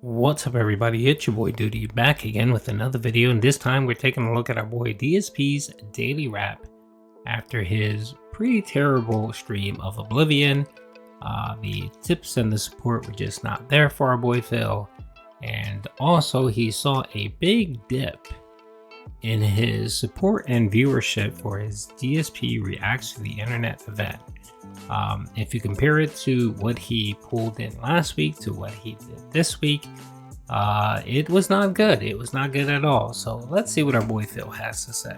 What's up everybody, it's your boy Duty back again with another video, and this time we're taking a look at our boy DSP's daily wrap after his pretty terrible stream of Oblivion. The tips and the support were just not there for our boy Phil, and also he saw a big dip in his support and viewership for his DSP Reacts to the Internet event. If you compare it to what he pulled in last week to what he did this week, it was not good. It was not good at all. So let's see what our boy Phil has to say.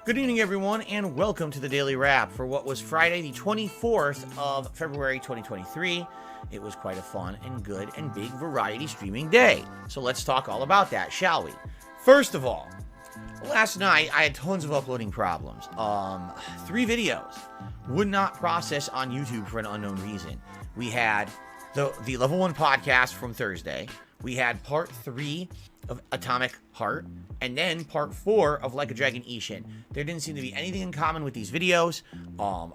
Good evening, everyone, and welcome to the Daily Wrap for what was Friday, the 24th of February, 2023. It was quite a fun and good and big variety streaming day. So let's talk all about that, shall we? First of all, last night I had tons of uploading problems. 3 videos would not process on YouTube for an unknown reason. We had the level 1 podcast from Thursday. We had part 3 of Atomic Heart, and then part 4 of Like a Dragon Ishin. There didn't seem to be anything in common with these videos.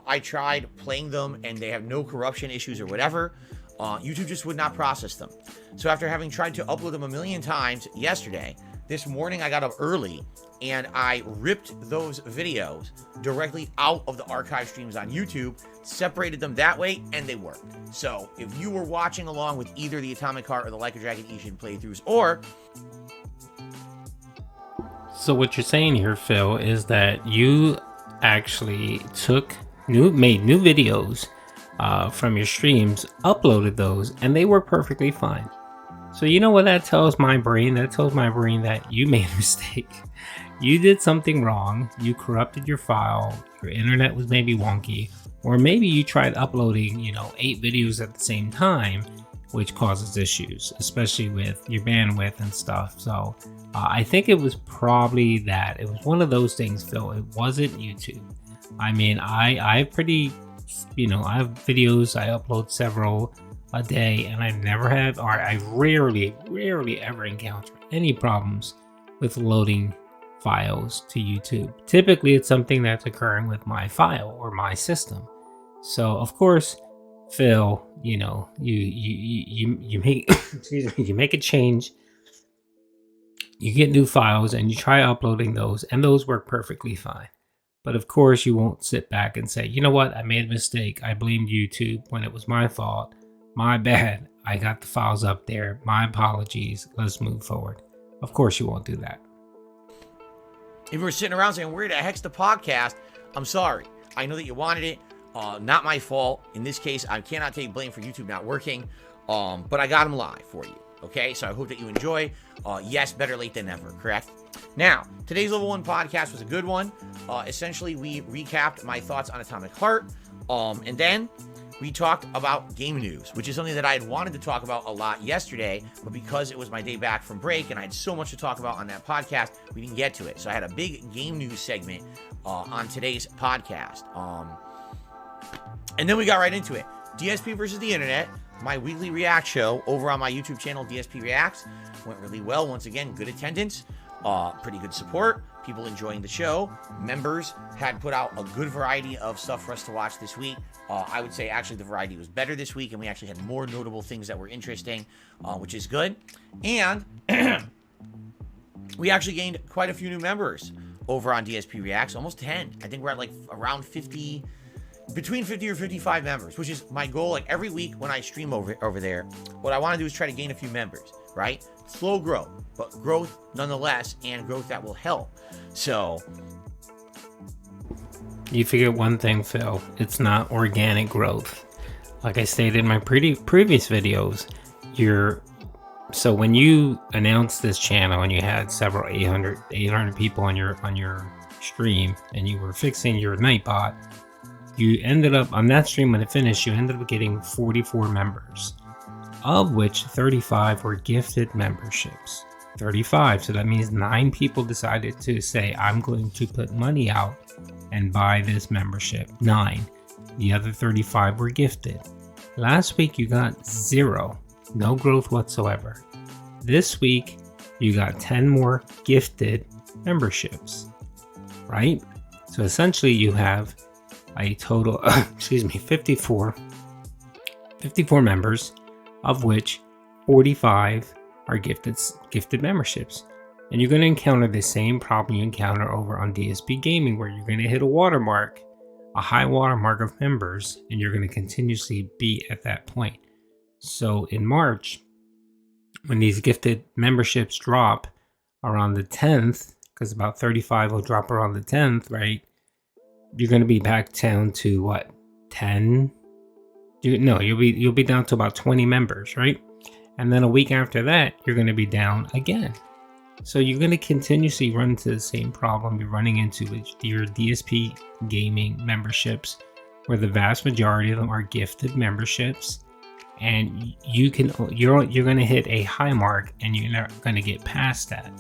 I tried playing them and they have no corruption issues or whatever. YouTube just would not process them. So after having tried to upload them a million times yesterday, this morning I got up early and I ripped those videos directly out of the archive streams on YouTube, separated them that way, and they worked. So if you were watching along with either the Atomic Heart or the Like a Dragon Ishin playthroughs, or... So what you're saying here, Phil, is that you actually made new videos from your streams, uploaded those, and they were perfectly fine. So you know what that tells my brain? That tells my brain that you made a mistake. You did something wrong. You corrupted your file. Your internet was maybe wonky. Or maybe you tried uploading, 8 videos at the same time, which causes issues, especially with your bandwidth and stuff. So I think it was probably that. It was one of those things, Phil. It wasn't YouTube. I mean, I have videos. I upload several a day, and I rarely ever encounter any problems with loading files to YouTube. Typically it's something that's occurring with my file or my system. So of course, Phil, you make you make a change, you get new files and you try uploading those, and those work perfectly fine. But of course you won't sit back and say, you know what, I made a mistake, I blamed YouTube when it was my fault. My bad, I got the files up there. My apologies. Let's move forward. Of course you won't do that. If you were sitting around saying, where the heck's the podcast? I'm sorry. I know that you wanted it. Not my fault. In this case, I cannot take blame for YouTube not working. But I got them live for you. Okay, so I hope that you enjoy. Yes, better late than never, correct? Now, today's Level 1 podcast was a good one. Essentially, we recapped my thoughts on Atomic Heart. And then we talked about game news, which is something that I had wanted to talk about a lot yesterday, but because it was my day back from break and I had so much to talk about on that podcast, we didn't get to it. So I had a big game news segment on today's podcast. And then we got right into it. DSP versus the Internet, my weekly react show over on my YouTube channel, DSP Reacts, went really well. Once again, good attendance, pretty good support, people enjoying the show. Members had put out a good variety of stuff for us to watch this week. I would say actually the variety was better this week, and we actually had more notable things that were interesting, which is good. And we actually gained quite a few new members over on DSP Reacts, almost 10. I think we're at like around 50, between 50 or 55 members, which is my goal. Like every week when I stream over there, what I want to do is try to gain a few members, right? Slow growth, but growth nonetheless, and growth that will help. So you figure one thing, Phil, it's not organic growth. Like I stated in my previous videos, so when you announced this channel and you had several 800 people on your stream and you were fixing your Nightbot, you ended up on that stream, when it finished, you ended up getting 44 members, of which 35 were gifted memberships. 35, so that means 9 people decided to say, I'm going to put money out and buy this membership. 9. The other 35 were gifted. Last week you got 0, no growth whatsoever. This week you got 10 more gifted memberships, right? So essentially you have a total of 54 members, of which 45 are gifted memberships. And you're going to encounter the same problem you encounter over on DSP Gaming, where you're going to hit a high watermark of members, and you're going to continuously be at that point. So in March, when these gifted memberships drop around the 10th, because about 35 will drop around the 10th, right? You're going to be back down to what, 10? You'll be down to about 20 members, right? And then a week after that, you're going to be down again. So you're going to continuously run into the same problem you're running into with your DSP gaming memberships, where the vast majority of them are gifted memberships, and you're going to hit a high mark, and you're not going to get past that.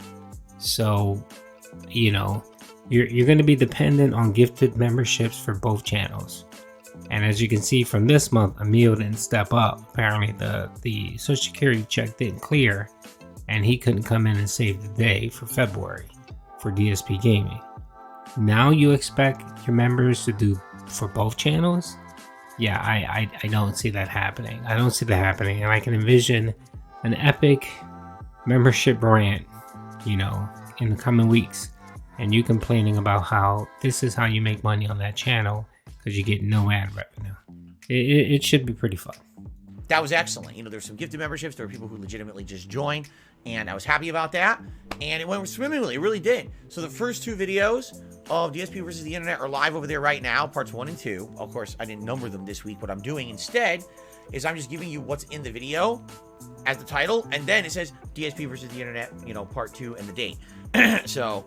So, you're going to be dependent on gifted memberships for both channels. And as you can see from this month, Emil didn't step up. Apparently the Social Security check didn't clear, and he couldn't come in and save the day for February for DSP Gaming. Now you expect your members to do for both channels? Yeah, I don't see that happening. I don't see that happening, and I can envision an epic membership rant, in the coming weeks, and you complaining about how this is how you make money on that channel because you get no ad revenue. It should be pretty fun. That was excellent. There's some gifted memberships. There were people who legitimately just joined, and I was happy about that. And it went swimmingly. It really did. So the first 2 videos of DSP versus the Internet are live over there right now, parts 1 and 2. Of course, I didn't number them this week. What I'm doing instead is I'm just giving you what's in the video as the title, and then it says DSP versus the Internet, part 2 and the date. So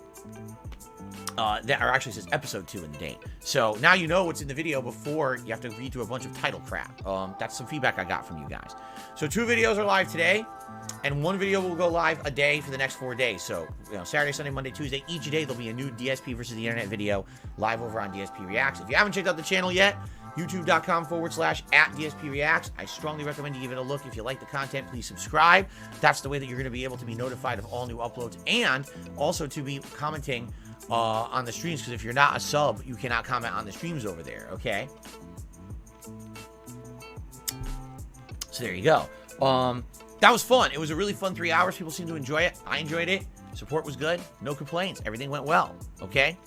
that actually says episode 2 in the date. So now you know what's in the video before you have to read through a bunch of title crap. That's some feedback I got from you guys. So 2 videos are live today, and 1 video will go live a day for the next 4 days. So Saturday, Sunday, Monday, Tuesday, each day there'll be a new DSP versus the Internet video live over on DSP Reacts. If you haven't checked out the channel yet, youtube.com/@DSP Reacts. I strongly recommend you give it a look. If you like the content, please subscribe. That's the way that you're going to be able to be notified of all new uploads, and also to be commenting on the streams, because if you're not a sub, you cannot comment on the streams over there, okay? So there you go. That was fun. It was a really fun 3 hours. People seemed to enjoy it. I enjoyed it. Support was good. No complaints. Everything went well, okay?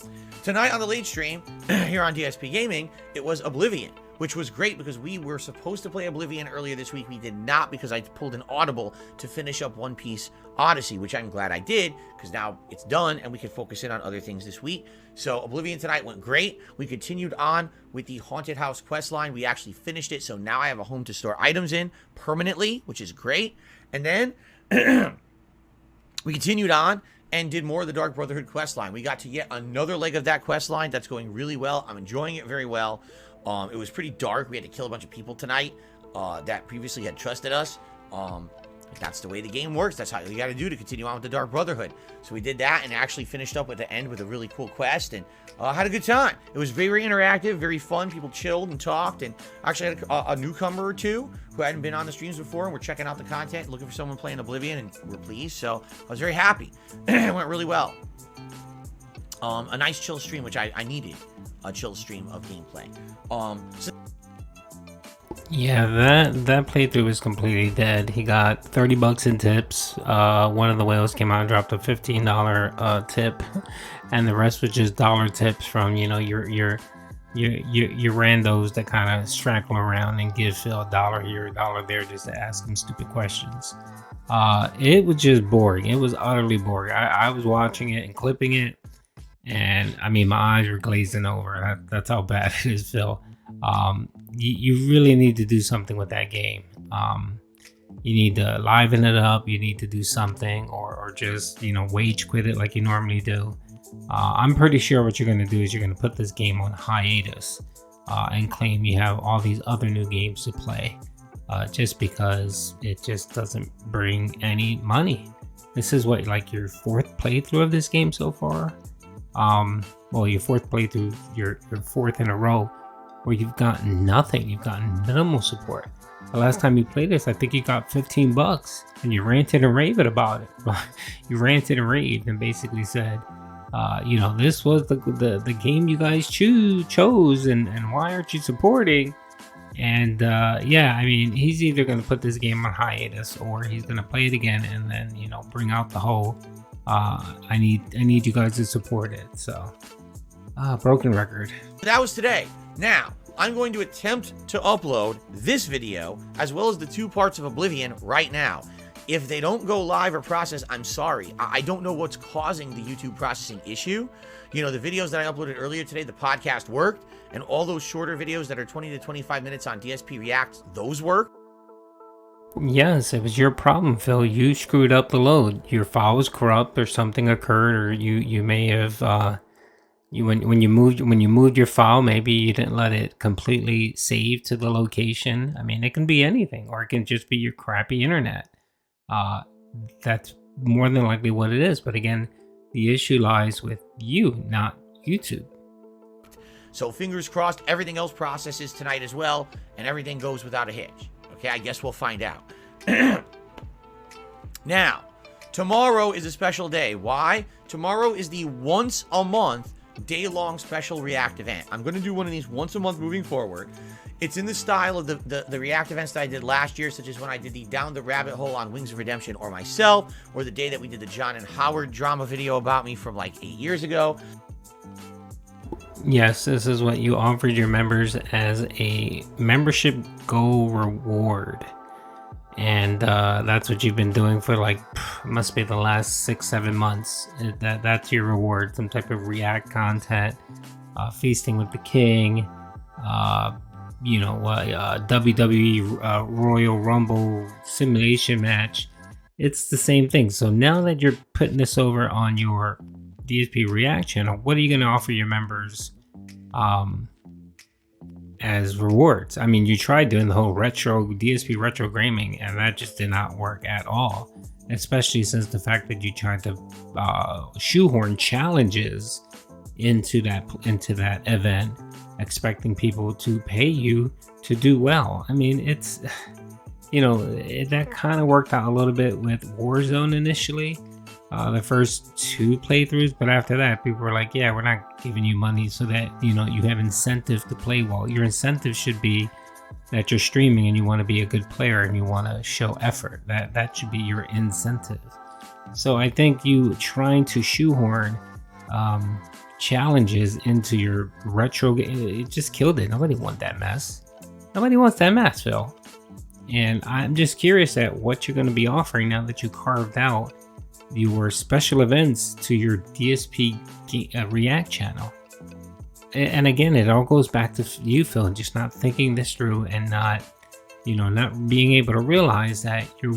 Tonight on the late stream here on DSP Gaming, it was Oblivion, which was great because we were supposed to play Oblivion earlier this week. We did not, because I pulled an audible to finish up One Piece Odyssey, which I'm glad I did, because now it's done and we can focus in on other things this week. So Oblivion tonight went great. We continued on with the Haunted House quest line. We actually finished it, so now I have a home to store items in permanently, which is great. And then we continued on and did more of the Dark Brotherhood quest line. We got to yet another leg of that quest line. That's going really well. I'm enjoying it very well. It was pretty dark. We had to kill a bunch of people tonight that previously had trusted us. That's the way the game works. That's how you got to do to continue on with the Dark Brotherhood. So we did that and actually finished up at the end with a really cool quest, and had a good time. It was very interactive, very fun. People chilled and talked, and actually had a newcomer or 2 who hadn't been on the streams before, and we're checking out the content, looking for someone playing Oblivion, and we're pleased. So I was very happy. It went really well. A nice chill stream, which I needed, a chill stream of gameplay. Yeah, that playthrough was completely dead. He got $30 in tips. One of the whales came out and dropped a $15 tip, and the rest was just dollar tips from your randos that kind of straggle around and give Phil $1 here, $1 there, just to ask him stupid questions. It was just boring. It was utterly boring. I was watching it and clipping it, and I mean, my eyes were glazing over. That's how bad it is, Phil. You really need to do something with that game. You need to liven it up. You need to do something, or just wage quit it like you normally do. I'm pretty sure what you're going to do is you're going to put this game on hiatus and claim you have all these other new games to play, just because it just doesn't bring any money. This is what, like, your 4th playthrough of this game so far. Well, your 4th playthrough, your 4th in a row, where you've gotten nothing. You've gotten minimal support. The last time you played this, I think you got $15, and you ranted and raved about it. You ranted and raved and basically said, this was the game you guys chose, and why aren't you supporting? And yeah, I mean, he's either going to put this game on hiatus or he's going to play it again and then, you know, bring out the whole I need you guys to support it. So broken record. That was today. Now, I'm going to attempt to upload this video as well as the 2 parts of Oblivion right now. If they don't go live or process, I'm sorry. I don't know what's causing the YouTube processing issue. You know, the videos that I uploaded earlier today, the podcast worked, and all those shorter videos that are 20 to 25 minutes on DSP React, those work. Yes, it was your problem, Phil. You screwed up the load. Your file was corrupt, or something occurred, or you may have when you moved your file, maybe you didn't let it completely save to the location. I mean, it can be anything, or it can just be your crappy internet. That's more than likely what it is. But again, the issue lies with you, not YouTube. So fingers crossed, everything else processes tonight as well, and everything goes without a hitch. Okay, I guess we'll find out. Now, tomorrow is a special day. Why? Tomorrow is the once a month day-long special React event. I'm going to do one of these once a month moving forward. It's in the style of the React events that I did last year, such as when I did the Down the Rabbit Hole on Wings of Redemption or myself, or the day that we did the John and Howard drama video about me from like 8 years ago. Yes, this is what you offered your members as a membership goal reward. And that's what you've been doing for like, must be the last 6-7 months. That's your reward, some type of React content, feasting with the king, WWE Royal Rumble simulation match. It's the same thing. So now that you're putting this over on your DSP React channel, what are you going to offer your members as rewards? I mean, you tried doing the whole DSP retro gaming, and that just did not work at all, especially since the fact that you tried to shoehorn challenges into that event, expecting people to pay you to do well. I mean, it's, that kind of worked out a little bit with Warzone initially, the first 2 playthroughs, but after that people were like, yeah, we're not giving you money so that you have incentive to play well. Your incentive should be that you're streaming and you want to be a good player and you want to show effort. That should be your incentive. So I think you trying to shoehorn challenges into your retro game, it just killed it. Nobody wants that mess. Nobody wants that mess, Phil. And I'm just curious at what you're going to be offering now that you carved out your special events to your DSP React channel. And again, it all goes back to you, Phil, just not thinking this through and not being able to realize that you're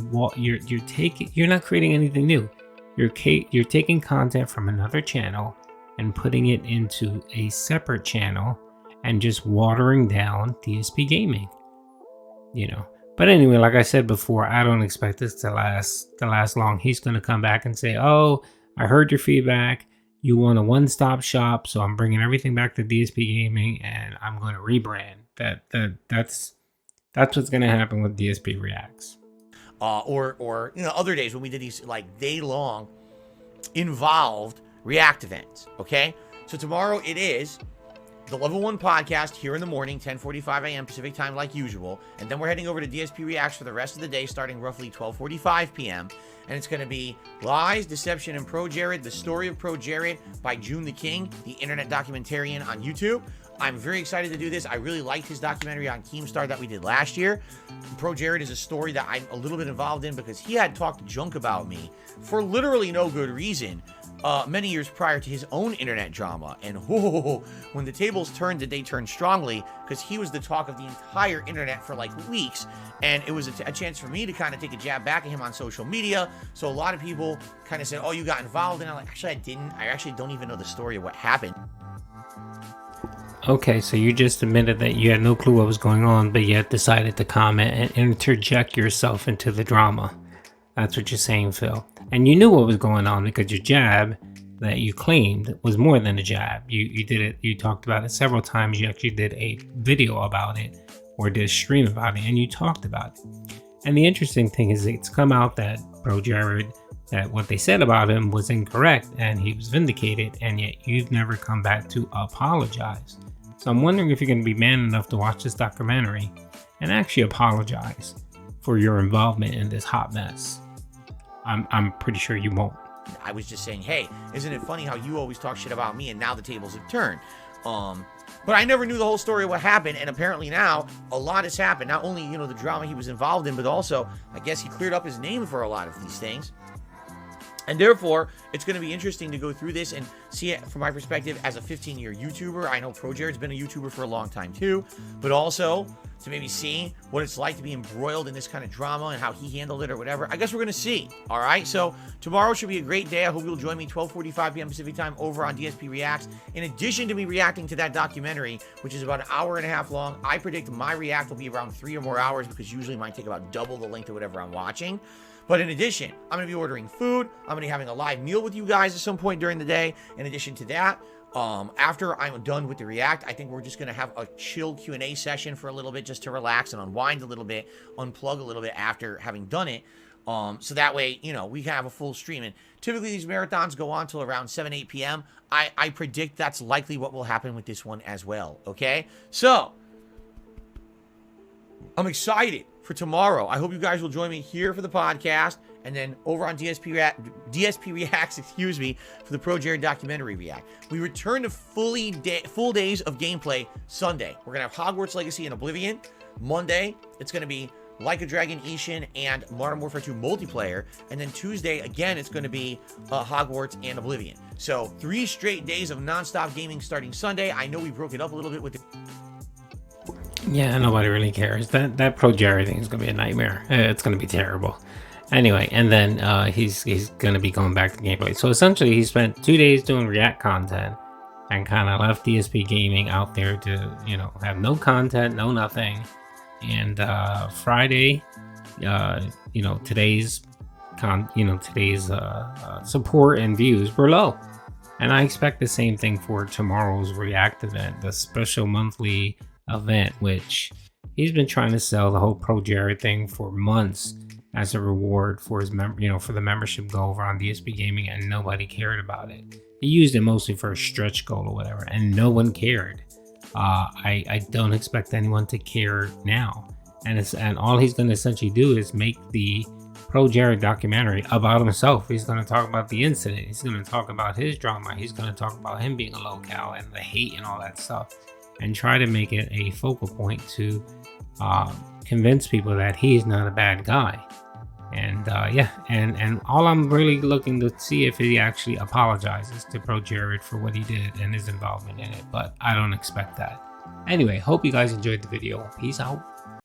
not creating anything new. You're taking content from another channel and putting it into a separate channel and just watering down DSP gaming. But anyway, like I said before, I don't expect this to last long. He's going to come back and say, "Oh, I heard your feedback. You want a one-stop shop, so I'm bringing everything back to DSP gaming, and I'm going to rebrand." That's what's going to happen with DSP Reacts. Or other days when we did these like day-long involved React events. Okay, so tomorrow it is the Level 1 podcast here in the morning, 10:45 a.m. Pacific time like usual. And then we're heading over to DSP Reacts for the rest of the day, starting roughly 12:45 p.m. And it's going to be Lies, Deception, and ProJared, the story of ProJared by June the King, the internet documentarian on YouTube. I'm very excited to do this. I really liked his documentary on Keemstar that we did last year. ProJared is a story that I'm a little bit involved in because he had talked junk about me for literally no good reason many years prior to his own internet drama. And when the tables turned, did they turn strongly, because he was the talk of the entire internet for like weeks. And it was a chance for me to kind of take a jab back at him on social media. So a lot of people kind of said, "Oh, you got involved." And I'm like, actually, I didn't. I actually don't even know the story of what happened. Okay, so you just admitted that you had no clue what was going on, but yet decided to comment and interject yourself into the drama. That's what you're saying, Phil. And you knew what was going on because your jab that you claimed was more than a jab. You did it. You talked about it several times. You actually did a video about it or did a stream about it, and you talked about it. And the interesting thing is it's come out that ProJared, that what they said about him was incorrect and he was vindicated, and yet you've never come back to apologize. So I'm wondering if you're going to be man enough to watch this documentary and actually apologize for your involvement in this hot mess. I'm pretty sure you won't. I was just saying, hey, isn't it funny how you always talk shit about me and now the tables have turned? But I never knew the whole story of what happened, and apparently now a lot has happened. Not only, the drama he was involved in, but also I guess he cleared up his name for a lot of these things. And therefore, it's going to be interesting to go through this and see it from my perspective as a 15-year YouTuber. I know ProJared's been a YouTuber for a long time too, but also to maybe see what it's like to be embroiled in this kind of drama and how he handled it or whatever. I guess we're going to see. All right. So tomorrow should be a great day. I hope you'll join me 12:45 p.m. Pacific time over on DSP Reacts. In addition to me reacting to that documentary, which is about an hour and a half long, I predict my react will be around 3 or more hours because usually mine take about double the length of whatever I'm watching. But in addition, I'm going to be ordering food. I'm going to be having a live meal with you guys at some point during the day. In addition to that, after I'm done with the react, I think we're just going to have a chill Q&A session for a little bit just to relax and unwind a little bit, unplug a little bit after having done it. So that way, we can have a full stream. And typically these marathons go on till around 7-8 p.m. I predict that's likely what will happen with this one as well. Okay? So I'm excited for tomorrow. I hope you guys will join me here for the podcast and then over on DSP Reacts, for the ProJared documentary react. We return to full days of gameplay Sunday. We're going to have Hogwarts Legacy and Oblivion. Monday, it's going to be Like a Dragon Ishin and Modern Warfare 2 multiplayer. And then Tuesday, again, it's going to be Hogwarts and Oblivion. So 3 straight days of nonstop gaming starting Sunday. I know we broke it up a little bit with the... Yeah, nobody really cares. That ProJared thing is gonna be a nightmare. It's gonna be terrible. Anyway, and then he's gonna be going back to gameplay. So essentially, he spent 2 days doing React content and kind of left DSP Gaming out there to have no content, no nothing. And Friday, today's support and views were low. And I expect the same thing for tomorrow's React event, the special monthly event, which he's been trying to sell the whole ProJared thing for months as a reward for his for the membership goal over on DSP Gaming, and nobody cared about it. He used it mostly for a stretch goal or whatever, and no one cared. I don't expect anyone to care now, and all he's going to essentially do is make the ProJared documentary about himself. He's going to talk about the incident. He's going to talk about his drama. He's going to talk about him being a locale and the hate and all that stuff, and try to make it a focal point to convince people that he's not a bad guy. And and all I'm really looking to see if he actually apologizes to ProJared for what he did and his involvement in it, but I don't expect that. Anyway, hope you guys enjoyed the video. Peace out.